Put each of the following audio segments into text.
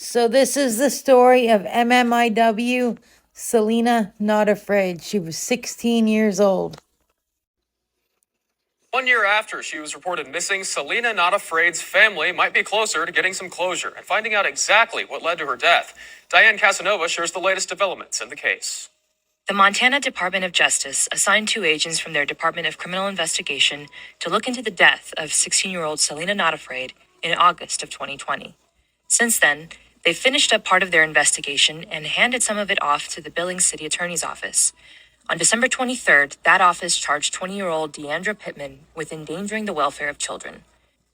So this is the story of MMIW, Selena Not Afraid. She was 16 years old. 1 year after she was reported missing, Selena Not Afraid's family might be closer to getting some closure and finding out exactly what led to her death. Diane Casanova shares the latest developments in the case. The Montana Department of Justice assigned 2 agents from their Department of Criminal Investigation to look into the death of 16-year-old Selena Not Afraid in August of 2020. Since then, they've finished up part of their investigation and handed some of it off to the Billings City Attorney's Office. On December 23rd, that office charged 20-year-old Deandra Pittman with endangering the welfare of children.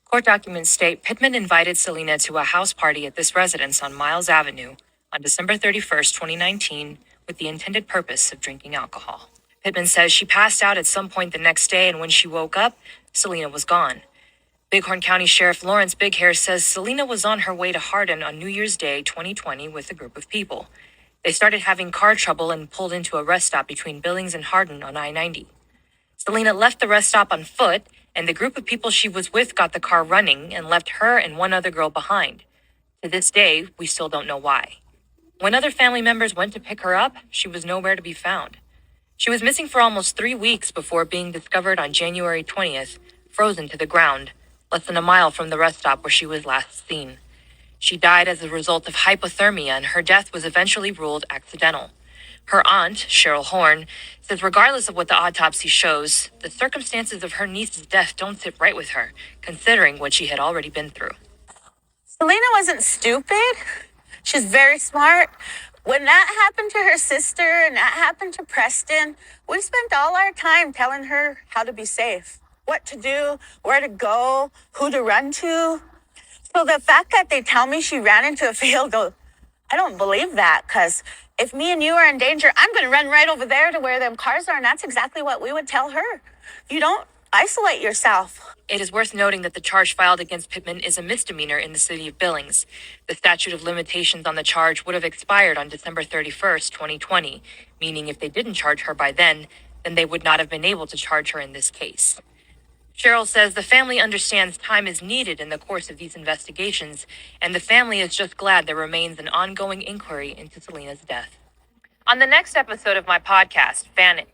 Court documents state Pittman invited Selena to a house party at this residence on Miles Avenue on December 31st, 2019, with the intended purpose of drinking alcohol. Pittman says she passed out at some point the next day, and when she woke up, Selena was gone. Bighorn County Sheriff Lawrence Big Hair says Selena was on her way to Hardin on New Year's Day 2020 with a group of people. They started having car trouble and pulled into a rest stop between Billings and Hardin on I-90. Selena left the rest stop on foot, and the group of people she was with got the car running and left her and one other girl behind. To this day, we still don't know why. When other family members went to pick her up, she was nowhere to be found. She was missing for almost 3 weeks before being discovered on January 20th, frozen to the ground, less than a mile from the rest stop where she was last seen. She died as a result of hypothermia, and her death was eventually ruled accidental. Her aunt, Cheryl Horn, says regardless of what the autopsy shows, the circumstances of her niece's death don't sit right with her, considering what she had already been through. Selena wasn't stupid. She's very smart. When that happened to her sister and that happened to Preston, we spent all our time telling her how to be safe, what to do, where to go, who to run to. So the fact that they tell me she ran into a field, I don't believe that, because if me and you are in danger, I'm going to run right over there to where them cars are, and that's exactly what we would tell her. You don't isolate yourself. It is worth noting that the charge filed against Pittman is a misdemeanor in the city of Billings. The statute of limitations on the charge would have expired on December 31st, 2020, meaning if they didn't charge her by then they would not have been able to charge her in this case. Cheryl says the family understands time is needed in the course of these investigations, and the family is just glad there remains an ongoing inquiry into Selena's death. On the next episode of my podcast, Fan It,